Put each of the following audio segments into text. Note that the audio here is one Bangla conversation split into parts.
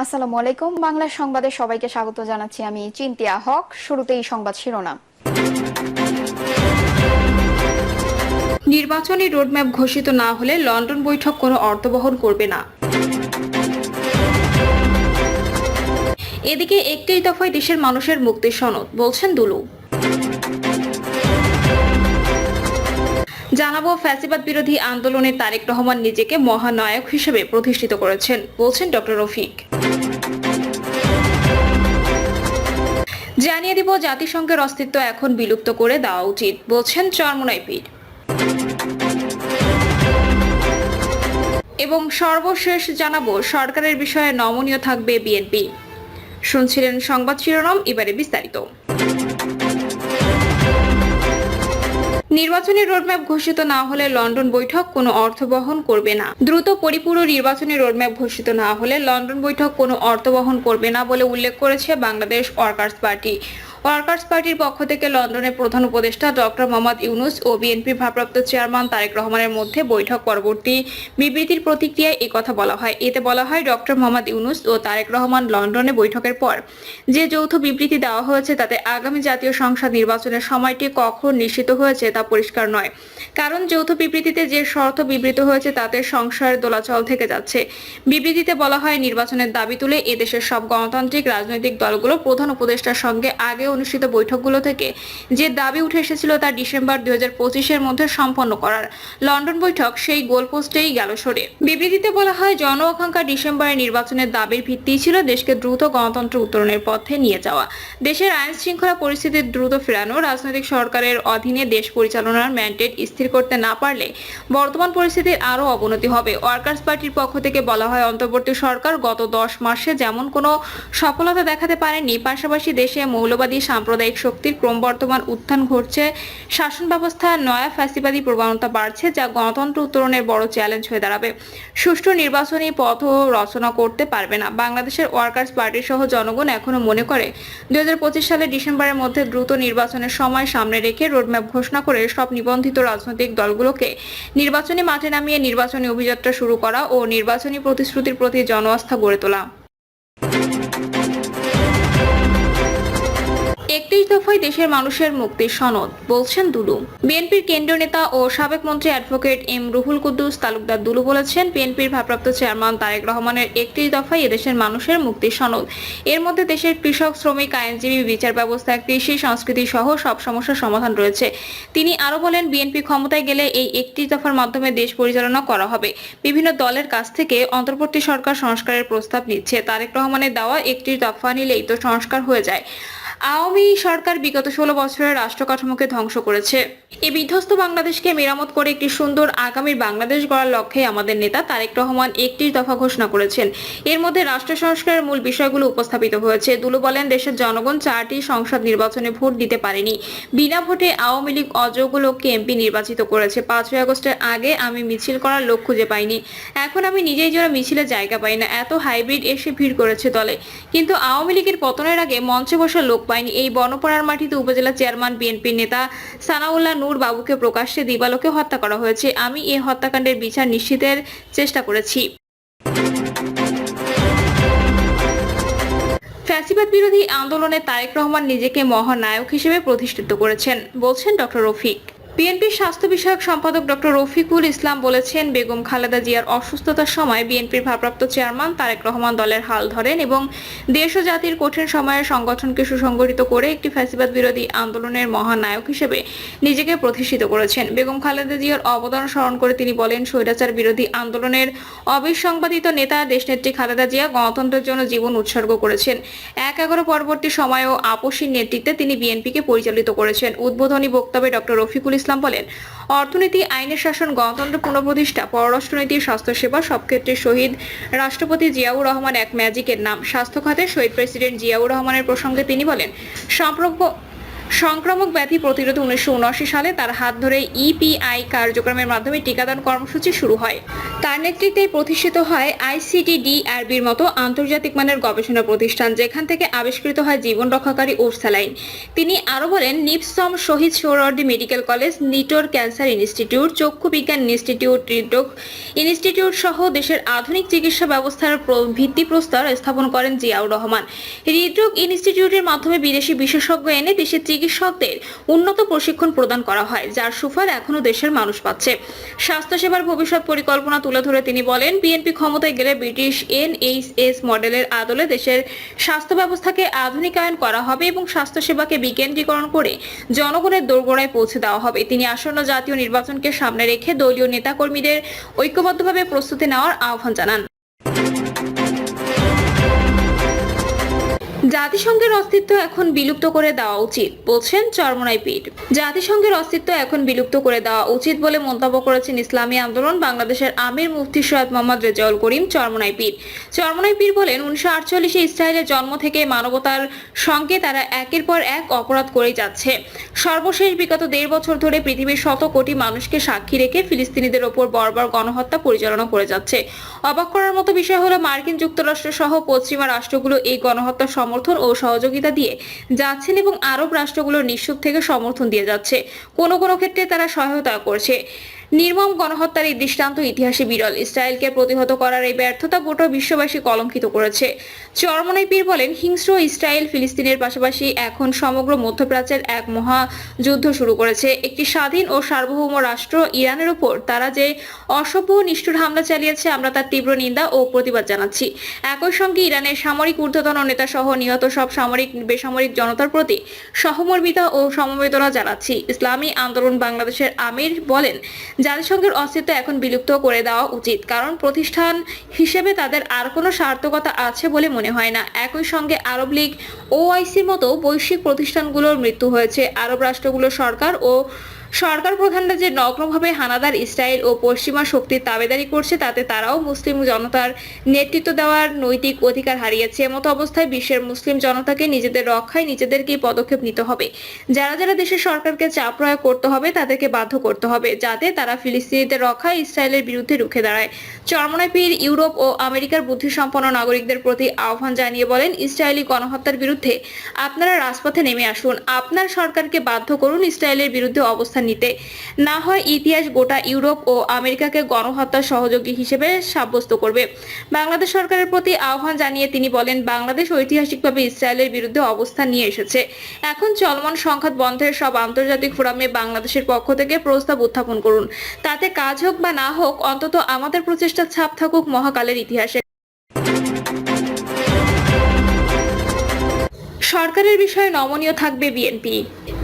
আসসালামু আলাইকুম। বাংলা সংবাদে সবাইকে স্বাগত জানাচ্ছি। আমি চিন্তিয়া হক। শুরুতেই সংবাদ শিরোনাম। নির্বাচনী রোডম্যাপ ঘোষিত না হলে লন্ডন বৈঠক কোনো অর্থ বহন করবে না। এদিকে 31 দফায় দেশের মানুষের মুক্তির সনদ, বলছেন দুলু। জানাবো, ফ্যাসিবাদ বিরোধী আন্দোলনে তারেক রহমান নিজেকে মহানায়ক হিসেবে প্রতিষ্ঠিত করেছেন, বলছেন ডক্টর রফিক। জানিয়ে দিব, জাতিসংঘের অস্তিত্ব এখন বিলুপ্ত করে দেওয়া উচিত, বলছেন চরমোনাই পীর। এবং সর্বশেষ জানাবো, সরকারের বিষয়ে নমনীয় থাকবে বিএনপি। শুনছিলেন সংবাদ শিরোনাম, এবারে বিস্তারিত। নির্বাচনী রোডম্যাপ ঘোষিত না হলে লন্ডন বৈঠক কোনো অর্থ বহন করবে না। দ্রুত পরিপূর্ণ নির্বাচনী রোডম্যাপ ঘোষিত না হলে লন্ডন বৈঠক কোনো অর্থ বহন করবে না বলে উল্লেখ করেছে বাংলাদেশ ওয়ার্কার্স পার্টি। ওয়ার্কার্স পার্টির পক্ষ থেকে লন্ডনের প্রধান উপদেষ্টা ডক্টর মোহাম্মদ ইউনূস ও বিএনপির ভারপ্রাপ্ত চেয়ারম্যান তারেক রহমানের মধ্যে বৈঠক পরবর্তী বিবৃতির প্রতিক্রিয়ায় এই কথা বলা হয়। এতে বলা হয়, ডক্টর মোহাম্মদ ইউনূস ও তারেক রহমান লন্ডনে বৈঠকের পর যে যৌথ বিবৃতি দেওয়া হয়েছে তাতে আগামী জাতীয় সংসদ নির্বাচনের সময়টি কখন নিশ্চিত হয়েছে তা পরিষ্কার নয়। কারণ যৌথ বিবৃতিতে যে শর্ত বিবৃত হয়েছে তাতে সংশয়ের দোলাচল থেকে যাচ্ছে। বিবৃতিতে বলা হয়, নির্বাচনের দাবি তুলে এদেশের সব গণতান্ত্রিক রাজনৈতিক দলগুলো প্রধান উপদেষ্টার সঙ্গে আগে অনুষ্ঠিত বৈঠকগুলো থেকে যে দাবি উঠে এসেছিল তা ডিসেম্বর 2025-এর মধ্যে সম্পন্ন করার। লন্ডন বৈঠক সেই গোলপোস্টেই গেল সরে। বিবৃতিতে বলা হয়, জন আকাঙ্ক্ষা ডিসেম্বরের নির্বাচনের দাবির ভিত্তি ছিল দেশকে দ্রুত গণতন্ত্র উত্তরণের পথে নিয়ে যাওয়া, দেশের আইন শৃঙ্খলা পরিস্থিতি দ্রুত ফেরানো, রাজনৈতিক সরকারের অধীনে দেশ পরিচালনার ম্যান্ডেট স্থির করতে না পারলে বর্তমান পরিস্থিতির আরও অবনতি হবে। ওয়ার্কার্স পার্টির পক্ষ থেকে বলা হয়, অন্তর্বর্তী সরকার গত 10 মাসে যেমন কোনো সফলতা দেখাতে পারেনি, পাশাপাশি দেশে মৌলবাদী সাম্প্রদায়িক শক্তির ক্রমবর্ধমান উত্থান ঘটছে, শাসন ব্যবস্থায় নয়া ফ্যাসিবাদী প্রবণতা বাড়ছে, যা গণতন্ত্র উত্তরণের বড় চ্যালেঞ্জ হয়ে দাঁড়াবে। সুষ্ঠু নির্বাচনী পথও রচনা করতে পারবে না। বাংলাদেশের ওয়ার্কার্স পার্টি সহ জনগণ এখনো মনে করে 2025 সালের ডিসেম্বরের মধ্যে দ্রুত নির্বাচনের সময় সামনে রেখে রোডম্যাপ ঘোষণা করে সব নিবন্ধিত রাজনৈতিক দলগুলোকে নির্বাচনী মাঠে নামিয়ে নির্বাচনী অভিযাত্রা শুরু করা ও নির্বাচনী প্রতিশ্রুতির প্রতি জনআস্থা গড়ে তোলা। 31 দফায় দেশের মানুষের মুক্তির সনদ, বলছেন দুলু। বিএনপির কেন্দ্রীয় নেতা ও সাবেক মন্ত্রী অ্যাডভোকেট এম রুহুল কুদ্দুস তালুকদার দুলু বলেছেন, বিএনপির ভারপ্রাপ্ত চেয়ারম্যান তারেক রহমানের 31 দফায় এদেশের মানুষের মুক্তির সনদ। এর মধ্যে দেশের কৃষক, শ্রমিক, আইনজীবী, বিচার ব্যবস্থা, কৃষি, সংস্কৃতি সহ সব সমস্যার সমাধান রয়েছে। তিনি আরো বলেন, বিএনপি ক্ষমতায় গেলে এই 31 দফার মাধ্যমে দেশ পরিচালনা করা হবে। বিভিন্ন দলের কাছ থেকে অন্তর্বর্তী সরকার সংস্কারের প্রস্তাব নিচ্ছে। তারেক রহমানের দেওয়া 31 দফা নিলেই তো সংস্কার হয়ে যায়। আওয়ামী সরকার বিগত 16 বছরের রাষ্ট্র কাঠামোকে ধ্বংস করেছে। এই বিধ্বস্ত বাংলাদেশকে মেরামত করে একটি সুন্দর আগামীর বাংলাদেশ গড়ার লক্ষ্যে আমাদের নেতা তারেক রহমান 31 দফা ঘোষণা করেছেন। এর মধ্যে রাষ্ট্র সংস্কারের মূল বিষয়গুলো উপস্থাপিত হয়েছে। দুলু বলেন, দেশের জনগণ 4টি সংসদ নির্বাচনে ভোট দিতে পারেনি। বিনা ভোটে আওয়ামী লীগ অযোগ্য লোককে এমপি নির্বাচিত করেছে। 5ই আগস্টের আগে আমি মিছিল করার লোক খুঁজে পাইনি। এখন আমি নিজেই যেন মিছিলে জায়গা পাই না। এত হাইব্রিড এসে ভিড় করেছে দলে, কিন্তু আওয়ামী লীগের পতনের আগে মঞ্চে বসার লোক পাইনি। এই বনপাড়ার মাটিতে উপজেলা চেয়ারম্যান বিএনপির নেতা সানাউল্লাহ নূর বাবুকে প্রকাশ্যে দিবালোকে হত্যা করা হয়েছে। আমি এই হত্যাকাণ্ডের বিচার নিশ্চিতের চেষ্টা করেছি। ফ্যাসিবাদ বিরোধী আন্দোলনে তারেক রহমান নিজেকে মহানায়ক হিসেবে প্রতিষ্ঠিত করেছেন, বলছেন ডক্টর রফিক। বিএনপির স্বাস্থ্য বিষয়ক সম্পাদক ডক্টর রফিকুল ইসলাম বলেছেন, বেগম খালেদা জিয়ার অসুস্থতার সময় বিএনপির ভারপ্রাপ্ত চেয়ারম্যান তারেক রহমান দলের হাল ধরেন এবং দেশ ও জাতির কঠিন সময়ে সংগঠনকে সুসংগঠিত করে একটি ফ্যাসিবাদ বিরোধী আন্দোলনের মহানায়ক হিসেবে নিজেকে প্রতিষ্ঠিত করেছেন। বেগম খালেদা জিয়ার অবদান স্মরণ করে তিনি বলেন, স্বৈরাচার বিরোধী আন্দোলনের অবিসংবাদিত নেতা দেশনেত্রী খালেদা জিয়া গণতন্ত্রের জন্য জীবন উৎসর্গ করেছেন। 1/11 পরবর্তী সময়েও আপসীর নেতৃত্বে তিনি বিএনপিকে পরিচালিত করেছেন। উদ্বোধনী বক্তব্যে ডক্টর রফিকুল ইসলাম বলেন, অর্থনীতি, আইনের শাসন, গণতন্ত্র পুনঃপ্রতিষ্ঠা, পররাষ্ট্রনীতি, স্বাস্থ্যসেবা সব ক্ষেত্রে শহীদ রাষ্ট্রপতি জিয়াউর রহমান এক ম্যাজিকের নাম। স্বাস্থ্য খাতে শহীদ প্রেসিডেন্ট জিয়াউর রহমানের প্রসঙ্গে তিনি বলেন, সংক্রামক ব্যাধি প্রতিরোধে 1979 সালে তার হাত ধরে ইপিআই কার্যক্রমের মাধ্যমে টিকাদান কর্মসূচি শুরু হয়। তার নেতৃত্বে প্রতিষ্ঠিত হয় আইসিটিডিআরবির মতো আন্তর্জাতিক মানের গবেষণা প্রতিষ্ঠান, যেখান থেকে আবিষ্কৃত হয় জীবন রক্ষাকারী ওষুধ স্যালাইন। তিনি আরো বলেন, NIPSOM, Shaheed Suhrawardy medical college, NITOR cancer institute, চক্ষু বিজ্ঞান ইনস্টিটিউট, হৃদরোগ ইনস্টিটিউট সহ দেশের আধুনিক চিকিৎসা ব্যবস্থার ভিত্তিপ্রস্তর স্থাপন করেন জিয়াউর রহমান। হৃদরোগ ইনস্টিটিউটের মাধ্যমে বিদেশি বিশেষজ্ঞ এনে দেশের চিকিৎসকদের উন্নত প্রশিক্ষণ প্রদান করা হয়, যার সুফল এখনো দেশের মানুষ পাচ্ছে। স্বাস্থ্যসেবার ভবিষ্যৎ পরিকল্পনা তুলে ধরে তিনি বলেন, বিএনপি ক্ষমতায় গেলে ব্রিটিশ এনএইচএস মডেলের আদলে দেশের স্বাস্থ্য ব্যবস্থাকে আধুনিকায়ন করা হবে এবং স্বাস্থ্যসেবাকে বিকেন্দ্রীকরণ করে জনগণের দোরগোড়ায় পৌঁছে দেওয়া হবে। তিনি আসন্ন জাতীয় নির্বাচনকে সামনে রেখে দলীয় নেতাকর্মীদের ঐক্যবদ্ধভাবে প্রস্তুতি নেওয়ার আহ্বান জানান। জাতিসংঘের অস্তিত্ব এখন বিলুপ্ত করে দেওয়া উচিত বলছেন চরমোনাই পীর। জাতিসংঘের অস্তিত্ব এখন বিলুপ্ত করে দেওয়া উচিত বলে মন্তব্য করেছেন ইসলামী আন্দোলন বাংলাদেশের আমির মুফতি সৈয়দ মোহাম্মদ রেজাউল করিম চরমোনাই পীর। চরমোনাই পীর বলেন, 1948 ইসরায়েলের জন্ম থেকে মানবতার সঙ্গে তারা একের পর এক অপরাধ করে যাচ্ছে। সর্বশেষ বিগত 1.5 বছর ধরে পৃথিবীর শত কোটি মানুষকে সাক্ষী রেখে ফিলিস্তিনিদের ওপর বর্বর গণহত্যা পরিচালনা করে যাচ্ছে। অবাক করার মতো বিষয় হলো, মার্কিন যুক্তরাষ্ট্র সহ পশ্চিমা রাষ্ট্রগুলো এই গণহত্যা সমর্থন ও সহযোগিতা দিয়ে যাচ্ছেন এবং আরব রাষ্ট্রগুলোর নিঃস্ব থেকে সমর্থন দিয়ে যাচ্ছে। কোনো কোনো ক্ষেত্রে তারা সহায়তা করছে। নির্মম গণহত্যার এই দৃষ্টান্ত ইতিহাসে বিরল। ইসরায়েলকে প্রতিহত করার এই ব্যর্থতা গোটা বিশ্ববাসী কলঙ্কিত করেছে। চরমোনাই পীর বলেন, হিংস্র ইসরায়েল ফিলিস্তিনের পাশাপাশি এখন সমগ্র মধ্যপ্রাচ্যের এক মহাযুদ্ধ শুরু করেছে। একটি স্বাধীন ও সার্বভৌম রাষ্ট্র ইরানের উপর তারা যে অসভ্য ও নিষ্ঠুর হামলা চালিয়েছে, আমরা তার তীব্র নিন্দা ও প্রতিবাদ জানাচ্ছি। একই সঙ্গে ইরানের সামরিক ঊর্ধ্বতন নেতা সহ নিহত সব সামরিক বেসামরিক জনতার প্রতি সহমর্মিতা ও সমবেদনা জানাচ্ছি। ইসলামী আন্দোলন বাংলাদেশের আমির বলেন, জাতিসংঘের অস্তিত্ব এখন বিলুপ্ত করে দেওয়া উচিত, কারণ প্রতিষ্ঠান হিসেবে তাদের আর কোনো সার্থকতা আছে বলে মনে হয় না। একই সঙ্গে আরব লীগ, ওআইসির মতো বৈশ্বিক প্রতিষ্ঠানগুলোর মৃত্যু হয়েছে। আরব রাষ্ট্রগুলোর সরকার প্রধানরা যে নগ্নভাবে হানাদার ইসরায়েল ও পশ্চিমা শক্তির তাবেদারি করছে, তাতে তারাও মুসলিম জনতার নেতৃত্ব দেওয়ার নৈতিক অধিকার হারিয়েছে। এমতো অবস্থায় বিশ্বের মুসলিম জনতাকে নিজেদের রক্ষায় নিজেদেরকেই পদক্ষেপ নিতে হবে। যারা যারা দেশের সরকারকে চাপ প্রয়োগ করতে হবে, তাদেরকে বাধ্য করতে হবে, যাতে তারা ফিলিস্তিনিদের রক্ষায় ইসরায়েলের বিরুদ্ধে রুখে দাঁড়ায়। চরমোনাই পীর ইউরোপ ও আমেরিকার বুদ্ধিসম্পন্ন নাগরিকদের প্রতি আহ্বান জানিয়ে বলেন, ইসরায়েলি গণহত্যার বিরুদ্ধে আপনারা রাজপথে নেমে আসুন। আপনার সরকারকে বাধ্য করুন ইসরায়েলের বিরুদ্ধে অবস্থান নিতে। না হয় ইতিহাস গোটা ইউরোপ ও আমেরিকাকে গণহত্যার সহযোগী হিসেবে সাব্যস্ত করবে। বাংলাদেশ সরকারের প্রতি আহ্বান জানিয়ে তিনি বলেন, বাংলাদেশ ঐতিহাসিকভাবে ইসরায়েলের বিরুদ্ধে অবস্থান নিয়ে এসেছে। এখন চলমান সংঘাত বন্ধের সব আন্তর্জাতিক ফোরামে বাংলাদেশের পক্ষ থেকে প্রস্তাব উত্থাপন করুন। তাতে কাজ হোক বা না হোক, অন্তত আমাদের প্রচেষ্টার ছাপ থাকুক মহাকালের ইতিহাসে। সরকারের বিষয়ে নমনীয় থাকবে বিএনপি।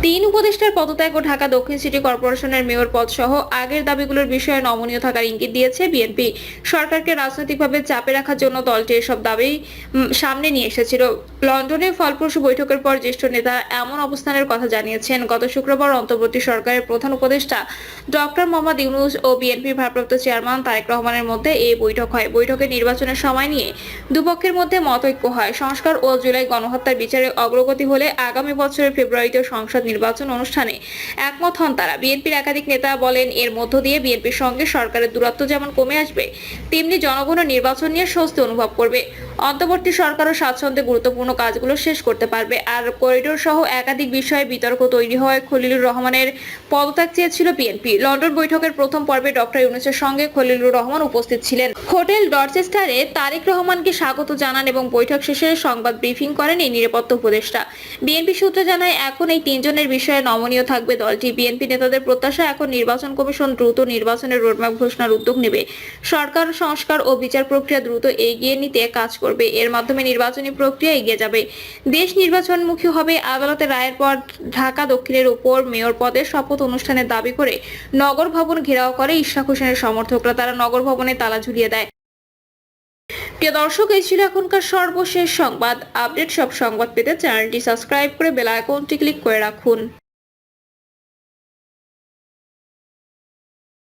3 উপদেষ্টার পদত্যাগ ও ঢাকা দক্ষিণ সিটি কর্পোরেশনের মেয়র পদ সহ আগের দাবিগুলোর বিষয়ে নমনীয় থাকার ইঙ্গিত দিয়েছে বিএনপি। সরকারকে রাজনৈতিকভাবে চাপে রাখার জন্য দলটি এসব দাবি সামনে নিয়ে এসেছিল। লন্ডনে ফলপ্রসূ বৈঠকের পর জ্যেষ্ঠ নেতা এমন অবস্থানের কথা জানিয়েছেন। গত শুক্রবার অন্তর্বর্তী সরকারের প্রধান উপদেষ্টা ডক্টর মোহাম্মদ ইউনূস ও বিএনপির ভারপ্রাপ্ত চেয়ারম্যান তারেক রহমানের মধ্যে এই বৈঠক হয়। বৈঠকে নির্বাচনের সময় নিয়ে দুপক্ষের মধ্যে মতৈক্য হয়। সংস্কার ও জুলাই গণহত্যার বিচারে অগ্রগতি হলে আগামী বছরের ফেব্রুয়ারিতে সংসদ নির্বাচন অনুষ্ঠানে একমত হন তারা। বিএনপির একাধিক নেতা বলেন, এর মধ্য দিয়ে বিএনপির সঙ্গে সরকারের দূরত্ব যেমন কমে আসবে, তেমনি জনগণও নির্বাচন নিয়ে স্বস্তি অনুভব করবে। অন্তর্বর্তী সরকারও স্বাচ্ছন্দ্যে গুরুত্বপূর্ণ কাজগুলো শেষ করতে পারবে। আর করিডোর সহ একাধিক বিষয়ে বিতর্ক তৈরি হওয়ায় খলিলুর রহমানের পদত্যাগ চেয়েছিল বিএনপি। লন্ডন বৈঠকের প্রথম পর্বে ডক্টর ইউনূসের সঙ্গে খলিলুর রহমান উপস্থিত ছিলেন। হোটেল ডরচেস্টারে তারেক রহমানকে স্বাগত জানান এবং বৈঠক শেষে সংবাদ ব্রিফিং করেন এই নিরাপত্তা উপদেষ্টা। বিএনপি সূত্র জানায়, এখন এই 3 জনের বিষয়ে নমনীয় থাকবে দলটি। বিএনপি নেতাদের প্রত্যাশা, এখন নির্বাচন কমিশন দ্রুত নির্বাচনের রোডম্যাপ ঘোষণার উদ্যোগ নেবে। সরকার সংস্কার ও বিচার প্রক্রিয়া দ্রুত এগিয়ে নিতে কাজ করবে। এর মাধ্যমে নির্বাচনী প্রক্রিয়া এগিয়ে যাবে। দেশ নির্বাচনমুখী হবে। আদালতের রায়ের পর ঢাকা দক্ষিণের উপর মেয়র পদের শপথ অনুষ্ঠানের দাবি করে নগর ভবন ঘেরাও করে ইশরাক হোসেনের সমর্থকরা। তারা নগর ভবনে তালা ঝুলিয়ে দেয়। প্রিয় দর্শক, এই ছিল এখনকার সর্বশেষ সংবাদ। আপডেট সব সংবাদ পেতে চ্যানেলটি সাবস্ক্রাইব করে বেল আইকনটি ক্লিক করে রাখুন।